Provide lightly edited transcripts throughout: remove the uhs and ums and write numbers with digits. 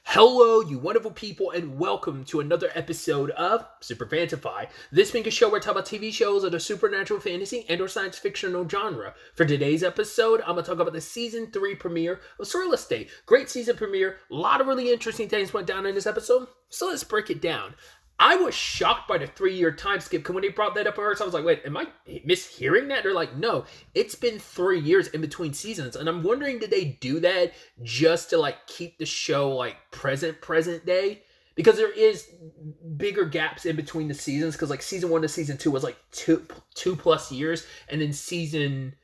Hello, you wonderful people, and welcome to another episode of Super-Fanta-Fi. This being a show where I talk about TV shows of the supernatural, fantasy, and or science fictional genre. For today's episode, I'm going to talk about the Season 3 premiere of SurrealEstate. Great season premiere. A lot of really interesting things went down in this episode, so let's break it down. I was shocked by the 3-year time skip, because when they brought that up at first, I was like, wait, am I mishearing that? They're like, no, it's been 3 years in between seasons, and I'm wondering, did they do that just to, keep the show, present day? Because there is bigger gaps in between the seasons, because, season 1 to season 2 was, two plus years, and then season,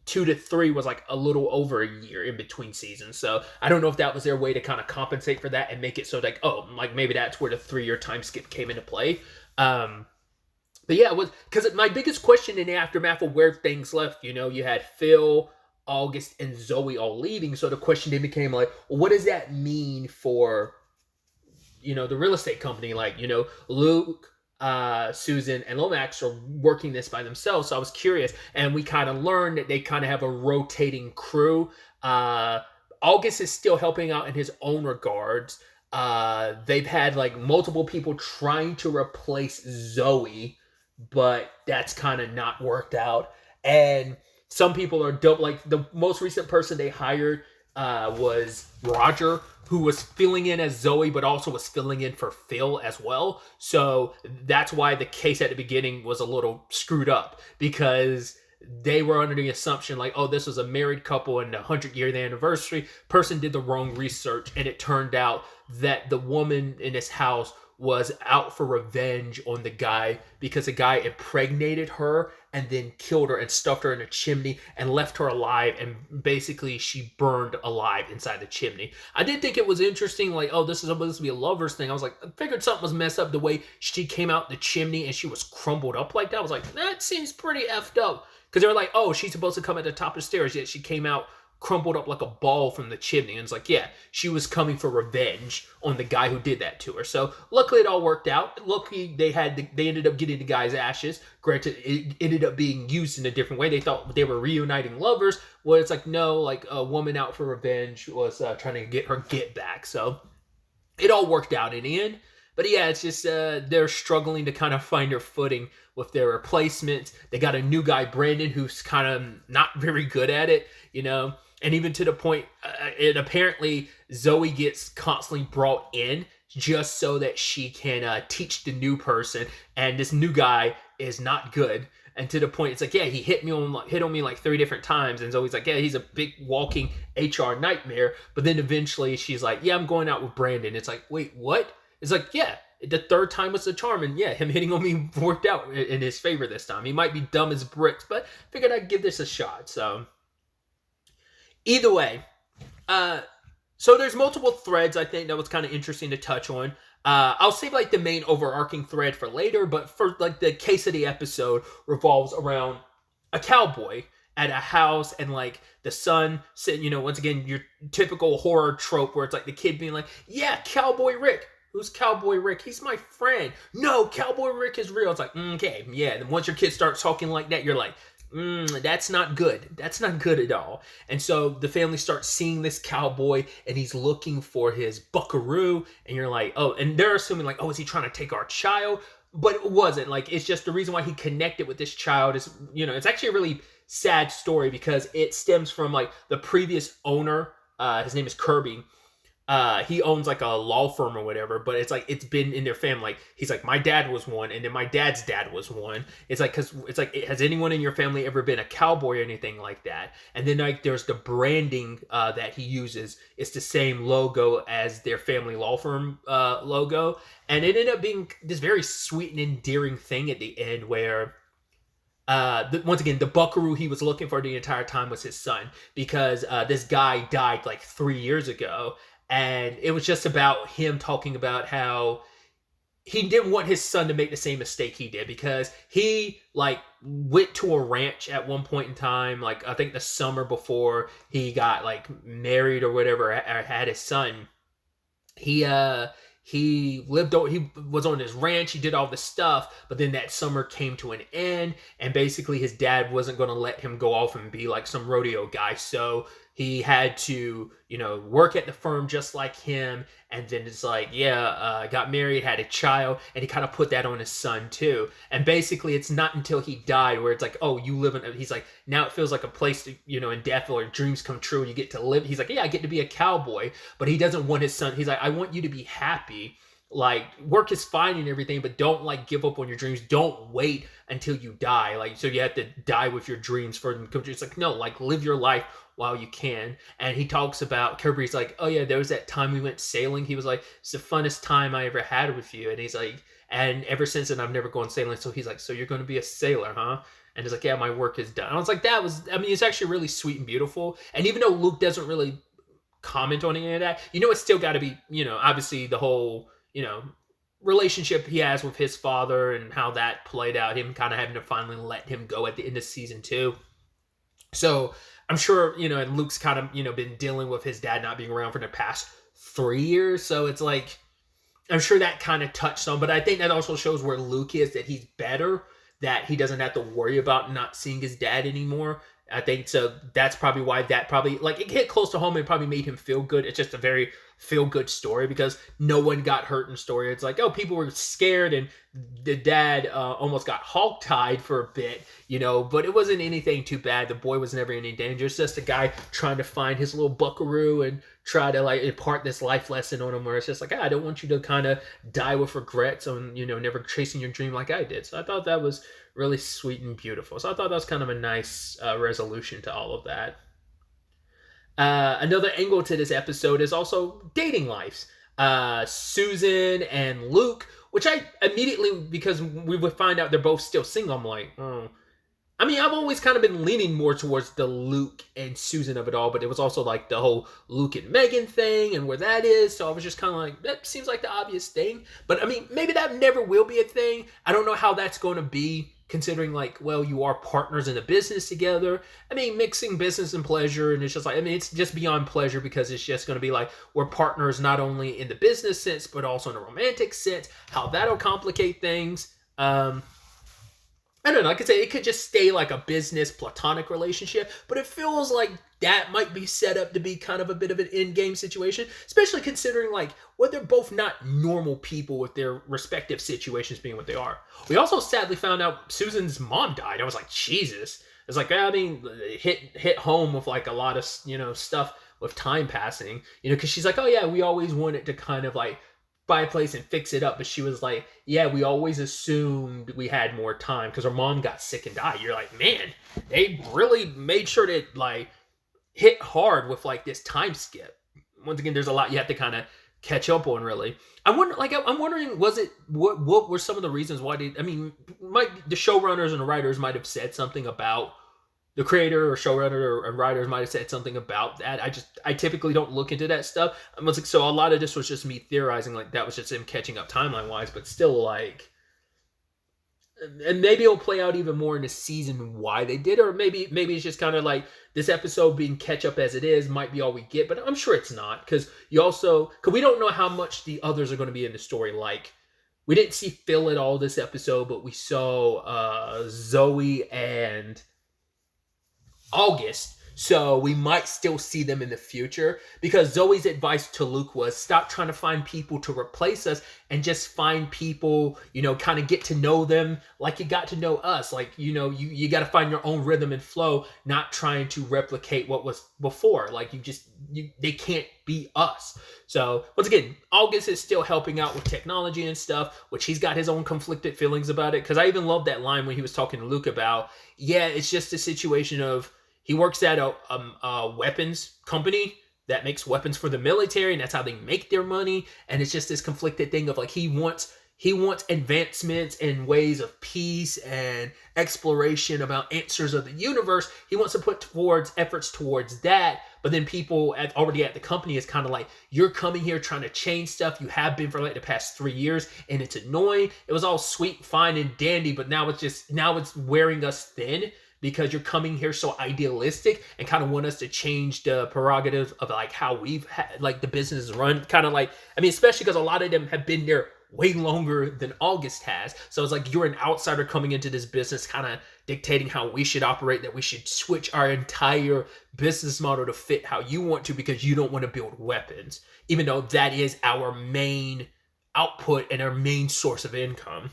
2 to 3 was a little over a year in between seasons. So I don't know if that was their way to kind of compensate for that and make it so maybe that's where the 3-year time skip came into play. But yeah, it was because my biggest question in the aftermath of where things left, you had Phil, August, and Zoe all leaving. So the question then became what does that mean for, the real estate company? Luke, Susan, and Lomax are working this by themselves. So I was curious, and we kind of learned that they kind of have a rotating crew. August is still helping out in his own regards. They've had multiple people trying to replace Zoe, but that's kind of not worked out. And some people are dope. The most recent person they hired was Roger, who was filling in as Zoe, but also was filling in for Phil as well. So that's why the case at the beginning was a little screwed up, because they were under the assumption this was a married couple and the 100-year anniversary. Person did the wrong research, and it turned out that the woman in this house was out for revenge on the guy because the guy impregnated her and then killed her and stuffed her in a chimney and left her alive, and basically she burned alive inside the chimney. I did think it was interesting, this is supposed to be a lover's thing. I was I figured something was messed up the way she came out the chimney and she was crumbled up like that. I was that seems pretty effed up, because they were she's supposed to come at the top of the stairs, yet she came out crumpled up like a ball from the chimney. And it's she was coming for revenge on the guy who did that to her. So luckily it all worked out. Luckily they ended up getting the guy's ashes. Granted, it ended up being used in a different way. They thought they were reuniting lovers. Well, it's no, a woman out for revenge was trying to get her get back. So it all worked out in the end. But yeah, it's just they're struggling to kind of find their footing with their replacements. They got a new guy, Brandon, who's kind of not very good at it, And even to the point, and apparently Zoe gets constantly brought in just so that she can teach the new person. And this new guy is not good. And to the point, it's he hit on me 3 different times. And Zoe's he's a big walking HR nightmare. But then eventually she's I'm going out with Brandon. It's wait, what? It's the 3rd time was the charm. And yeah, him hitting on me worked out in his favor this time. He might be dumb as bricks, but figured I'd give this a shot. So either way, so there's multiple threads I think that was kind of interesting to touch on. I'll save the main overarching thread for later, but for the case of the episode revolves around a cowboy at a house, and the son sitting, once again, your typical horror trope where it's the kid being yeah, Cowboy Rick. Who's Cowboy Rick? He's my friend. No, Cowboy Rick is real. It's okay, yeah. And once your kid starts talking like that, you're that's not good. That's not good at all. And so the family starts seeing this cowboy, and he's looking for his buckaroo. And you're oh, and they're assuming is he trying to take our child? But it wasn't. It's just the reason why he connected with this child is, it's actually a really sad story, because it stems from the previous owner. His name is Kirby. He owns a law firm or whatever, but it's it's been in their family. He's my dad was one, and then my dad's dad was one. It's because it's has anyone in your family ever been a cowboy or anything like that? And then there's the branding that he uses. It's the same logo as their family law firm logo, and it ended up being this very sweet and endearing thing at the end where. Once again, the buckaroo he was looking for the entire time was his son, because this guy died 3 years ago. And it was just about him talking about how he didn't want his son to make the same mistake he did, because he went to a ranch at one point in time, I think the summer before he got married or whatever, or had his son. He He was on his ranch, he did all this stuff, but then that summer came to an end, and basically his dad wasn't going to let him go off and be like some rodeo guy, so he had to, work at the firm just like him. And then it's like, got married, had a child, and he kind of put that on his son too. And basically, it's not until he died where it's like, oh, you live in, he's like, now it feels like a place to, in death or dreams come true and you get to live. He's like, yeah, I get to be a cowboy, but he doesn't want his son. He's like, I want you to be happy. Like, work is fine and everything, but don't like give up on your dreams. Don't wait until you die. Like, so you have to die with your dreams for them to come true. It's like, no, like, live your life while you can. And he talks about Kirby's like, oh yeah, there was that time we went sailing. He was like, it's the funnest time I ever had with you. And he's like, and ever since then I've never gone sailing. So he's like, so you're going to be a sailor, huh? And he's like, yeah, my work is done. I was like, it's actually really sweet and beautiful. And even though Luke doesn't really comment on any of that, it's still got to be, obviously the whole, relationship he has with his father and how that played out, him kind of having to finally let him go at the end of season 2. So I'm sure, and Luke's kind of, been dealing with his dad not being around for the past 3 years. So it's like, I'm sure that kind of touched on, but I think that also shows where Luke is, that he's better, that he doesn't have to worry about not seeing his dad anymore. I think so. That's probably why that probably, like, it hit close to home and probably made him feel good. It's just a very feel-good story because no one got hurt in the story. It's like, oh, people were scared and the dad almost got hog-tied for a bit, but it wasn't anything too bad. The boy was never in any danger. It's just a guy trying to find his little buckaroo and try to, like, impart this life lesson on him where it's just like, I don't want you to kind of die with regrets on, never chasing your dream like I did. So I thought that was really sweet and beautiful. So I thought that was kind of a nice resolution to all of that. Another angle to this episode is also dating lives. Susan and Luke, which I immediately, because we would find out they're both still single, I'm like, oh. I mean, I've always kind of been leaning more towards the Luke and Susan of it all, but it was also like the whole Luke and Megan thing and where that is. So I was just kind of like, that seems like the obvious thing. But I mean, maybe that never will be a thing. I don't know how that's going to be, considering like, well, you are partners in a business together. I mean, mixing business and pleasure, and it's just like, I mean, it's just beyond pleasure because it's just going to be like, we're partners not only in the business sense, but also in a romantic sense, how that'll complicate things. I don't know, like I say, it could just stay like a business platonic relationship, but it feels like that might be set up to be kind of a bit of an in-game situation, especially considering like, well, they're both not normal people with their respective situations being what they are. We also sadly found out Susan's mom died. I was like, Jesus. It's like, I mean, hit home with like a lot of, stuff with time passing, because she's like, oh yeah, we always wanted to kind of like buy a place and fix it up, but she was like, yeah, we always assumed we had more time because her mom got sick and died. You're like, man, they really made sure to like hit hard with like this time skip. Once again, there's a lot you have to kind of catch up on, really. I'm wondering, was it what were some of the reasons why the showrunners and the writers might have said something about, the creator or showrunner or writers might have said something about that. I typically don't look into that stuff. I was like, so a lot of this was just me theorizing, like that was just him catching up timeline wise, but still like, and maybe it'll play out even more in the season why they did, or maybe it's just kind of like this episode being catch up as it is might be all we get, but I'm sure it's not, because we don't know how much the others are going to be in the story. Like, we didn't see Phil at all this episode, but we saw Zoe and August, so we might still see them in the future, because Zoe's advice to Luke was stop trying to find people to replace us and just find people, kind of get to know them like you got to know us. Like, you got to find your own rhythm and flow, not trying to replicate what was before. Like, they can't be us. So once again, August is still helping out with technology and stuff, which he's got his own conflicted feelings about it. Because I even love that line when he was talking to Luke about, yeah, it's just a situation of, he works at a weapons company that makes weapons for the military, and that's how they make their money. And it's just this conflicted thing of like, he wants advancements in ways of peace and exploration about answers of the universe. He wants to put efforts towards that. But then people already at the company is kind of like, you're coming here trying to change stuff. You have been for like the past 3 years, and it's annoying. It was all sweet, fine, and dandy, but now it's wearing us thin, because you're coming here so idealistic and kind of want us to change the prerogatives of like how we've had, like the business is run. Kind of like, I mean, especially because a lot of them have been there way longer than August has. So it's like, you're an outsider coming into this business, kind of dictating how we should operate, that we should switch our entire business model to fit how you want to because you don't want to build weapons, even though that is our main output and our main source of income.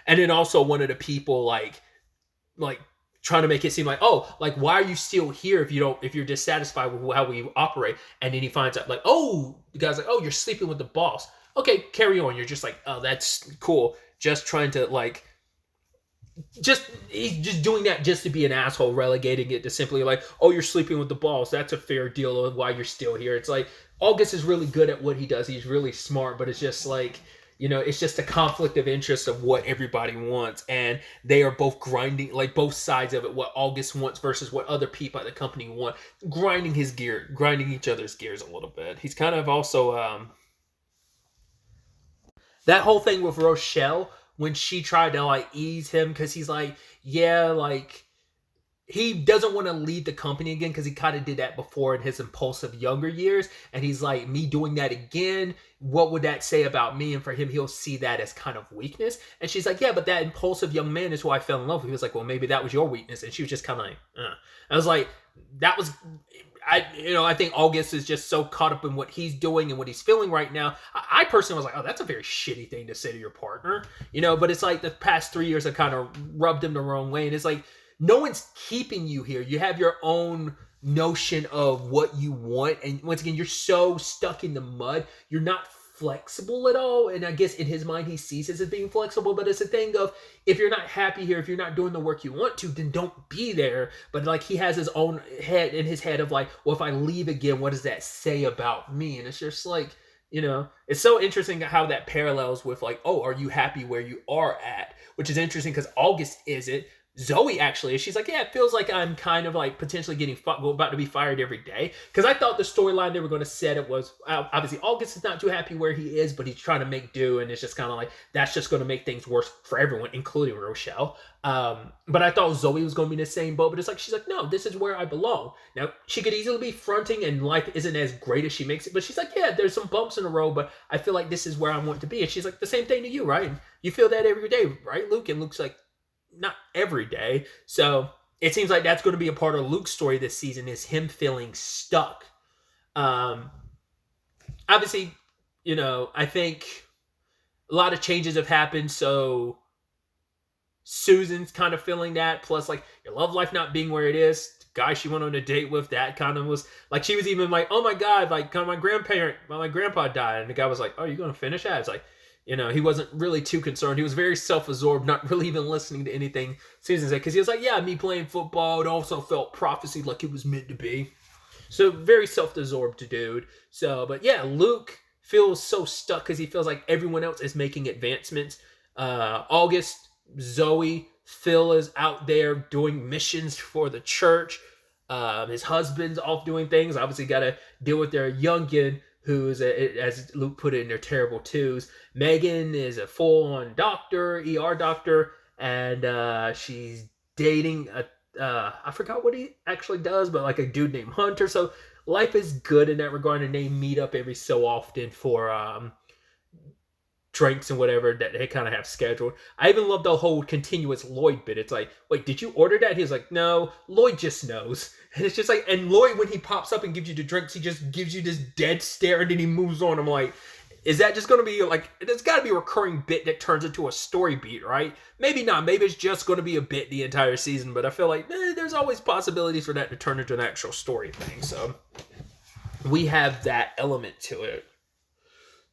And then also one of the people like trying to make it seem like, oh, like, why are you still here if you're dissatisfied with how we operate? And then he finds out like, oh, the guy's like, oh, you're sleeping with the boss. Okay, carry on. You're just like, oh, that's cool. Just trying to like, he's just doing that just to be an asshole, relegating it to simply like, oh, you're sleeping with the boss. That's a fair deal of why you're still here. It's like, August is really good at what he does. He's really smart, but it's just like, it's just a conflict of interest of what everybody wants. And they are both grinding, like both sides of it, what August wants versus what other people at the company want, grinding each other's gears a little bit. He's kind of also, that whole thing with Rochelle, when she tried to like ease him, because he's like, yeah, like, he doesn't want to leave the company again because he kind of did that before in his impulsive younger years. And he's like, me doing that again, what would that say about me? And for him, he'll see that as kind of weakness. And she's like, yeah, but that impulsive young man is who I fell in love with. He was like, well, maybe that was your weakness. And she was just kind of like, I was like, that was... I think August is just so caught up in what he's doing and what he's feeling right now. I personally was like, oh, that's a very shitty thing to say to your partner, but it's like the past 3 years have kind of rubbed him the wrong way. And it's like, no one's keeping you here. You have your own notion of what you want. And once again, you're so stuck in the mud. You're not flexible at all. And I guess in his mind, he sees it as being flexible, but it's a thing of, if you're not happy here, if you're not doing the work you want to, then don't be there. But like, he has his own head in his head of like, well, if I leave again, what does that say about me? And it's just like, it's so interesting how that parallels with like, oh, are you happy where you are at? Which is interesting because August isn't. Zoe actually is. She's like, yeah, it feels like I'm kind of like potentially getting about to be fired every day. Because I thought the storyline they were going to set it was, obviously August is not too happy where he is, but he's trying to make do. And it's just kind of like, that's just going to make things worse for everyone, including Rochelle. But I thought Zoe was going to be in the same boat. But it's like, she's like, no, this is where I belong. Now, she could easily be fronting and life isn't as great as she makes it. But she's like, yeah, there's some bumps in the road, but I feel like this is where I want to be. And she's like, the same thing to you, right? You feel that every day, right, Luke? And Luke's like, not every day. So it seems like that's going to be a part of Luke's story this season, is him feeling stuck. Obviously, I think a lot of changes have happened. So Susan's kind of feeling that. Plus, like, your love life not being where it is. The guy she went on a date with, that kind of was like, she was even like, oh my God, like, my grandpa died. And the guy was like, oh, you're going to finish that? It's like, he wasn't really too concerned. He was very self-absorbed, not really even listening to anything Susan said. Because he was like, yeah, me playing football, it also felt prophecy like it was meant to be. So very self-absorbed dude. So, but yeah, Luke feels so stuck because he feels like everyone else is making advancements. August, Zoe, Phil is out there doing missions for the church. His husband's off doing things. Obviously got to deal with their youngin', who's, as Luke put it, in their terrible twos. Megan is a full-on doctor, ER doctor, and she's dating I forgot what he actually does, but like a dude named Hunter. So life is good in that regard, and they meet up every so often for drinks and whatever that they kind of have scheduled. I even love the whole continuous Lloyd bit. It's like, wait, did you order that? He's like, no, Lloyd just knows. And it's just like, and Lloyd, when he pops up and gives you the drinks, he just gives you this dead stare and then he moves on. I'm like, is that just going to be like, there's got to be a recurring bit that turns into a story beat, right? Maybe not. Maybe it's just going to be a bit the entire season, but I feel like there's always possibilities for that to turn into an actual story thing. So we have that element to it.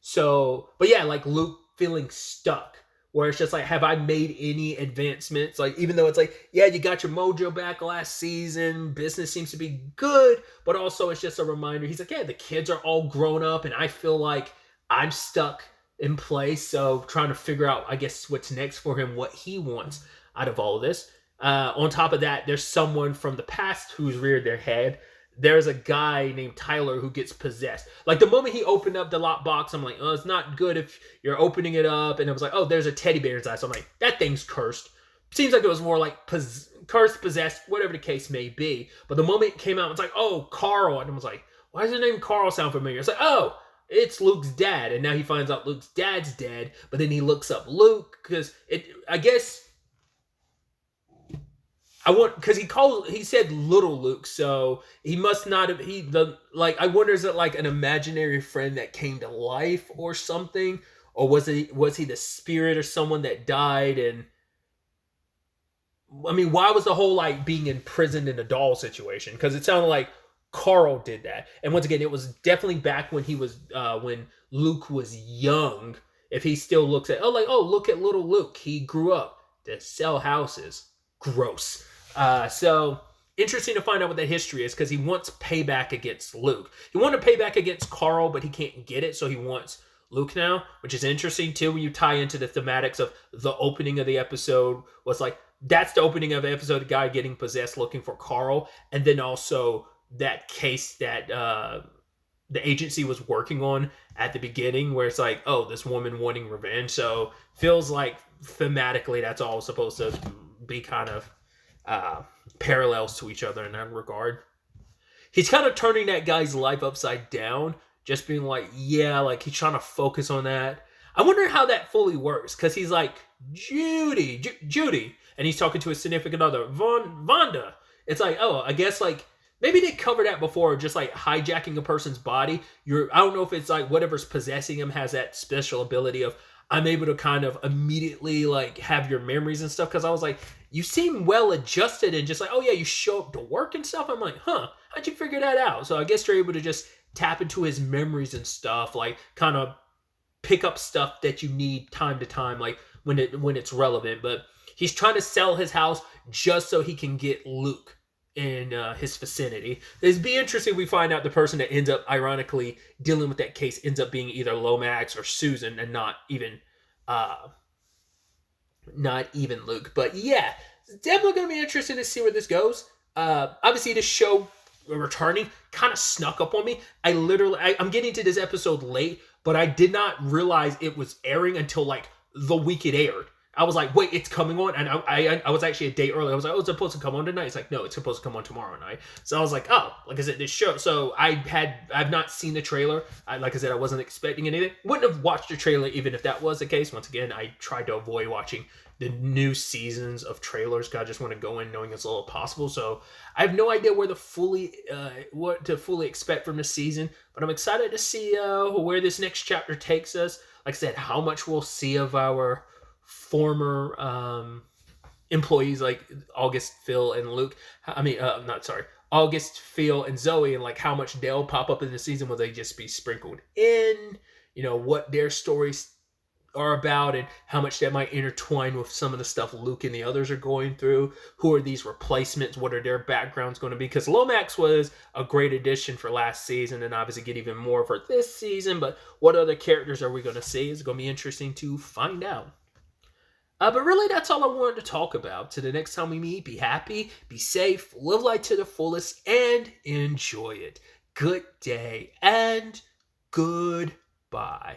So, but yeah, like Luke feeling stuck, where it's just like, have I made any advancements? Like, even though it's like, yeah, you got your mojo back last season, business seems to be good, but also it's just a reminder. He's like, yeah, the kids are all grown up and I feel like I'm stuck in place. So trying to figure out, I guess, what's next for him, what he wants out of all of this. On top of that, there's someone from the past who's reared their head. There's a guy named Tyler who gets possessed. Like, the moment he opened up the lockbox, I'm like, oh, it's not good if you're opening it up. And it was like, oh, there's a teddy bear inside. So I'm like, that thing's cursed. Seems like it was more like cursed, possessed, whatever the case may be. But the moment it came out, it's like, oh, Carl. And I was like, why does the name Carl sound familiar? It's like, oh, it's Luke's dad. And now he finds out Luke's dad's dead. But then he looks up Luke because I guess I want because he said little Luke, so he must not have I wonder, is it like an imaginary friend that came to life or something, or was he the spirit or someone that died? And I mean, why was the whole like being imprisoned in a doll situation? Because it sounded like Carl did that, and once again, it was definitely back when he was when Luke was young. If he still looks at look at little Luke, he grew up to sell houses. Gross. So interesting to find out what that history is because he wants payback against Luke. He wanted to pay back against Carl, but he can't get it, so he wants Luke now, which is interesting too when you tie into the thematics of the opening of the episode. Was like that's the opening of the episode, a guy getting possessed looking for Carl, and then also that case that the agency was working on at the beginning where it's like, oh, this woman wanting revenge. So feels like thematically that's all supposed to be kind of parallels to each other in that regard. He's kind of turning that guy's life upside down, just being like, yeah, like he's trying to focus on that. I wonder how that fully works because he's like, Judy, and he's talking to his significant other, Vonda. It's like, oh, I guess like maybe they covered that before, just like hijacking a person's body. I don't know if it's like whatever's possessing him has that special ability of I'm able to kind of immediately like have your memories and stuff. Because I was like, you seem well adjusted and just like, oh yeah, you show up to work and stuff. I'm like, huh, how'd you figure that out? So I guess you're able to just tap into his memories and stuff, like kind of pick up stuff that you need time to time, like when it's relevant. But he's trying to sell his house just so he can get Luke in his vicinity. It'd be interesting if we find out the person that ends up ironically dealing with that case ends up being either Lomax or Susan and not even Luke. But yeah, it's definitely going to be interesting to see where this goes. Obviously, this show returning kind of snuck up on me. I'm getting to this episode late, but I did not realize it was airing until like the week it aired. I was like, wait, it's coming on? And I was actually a day early. I was like, oh, it's supposed to come on tonight. It's like, no, it's supposed to come on tomorrow night. So I was like, oh, like I said, this show. So I've not seen the trailer. Like I said, I wasn't expecting anything. Wouldn't have watched the trailer even if that was the case. Once again, I tried to avoid watching the new seasons of trailers. I just want to go in knowing as little as possible. So I have no idea what to fully expect from this season. But I'm excited to see where this next chapter takes us. Like I said, how much we'll see of our former employees like August, Phil, and Luke. August, Phil, and Zoe, and like how much they'll pop up in the season. Will they just be sprinkled in? You know, what their stories are about and how much that might intertwine with some of the stuff Luke and the others are going through. Who are these replacements? What are their backgrounds going to be? Because Lomax was a great addition for last season and obviously get even more for this season. But what other characters are we going to see? It's going to be interesting to find out. But really, that's all I wanted to talk about. Till the next time we meet, be happy, be safe, live life to the fullest, and enjoy it. Good day and goodbye.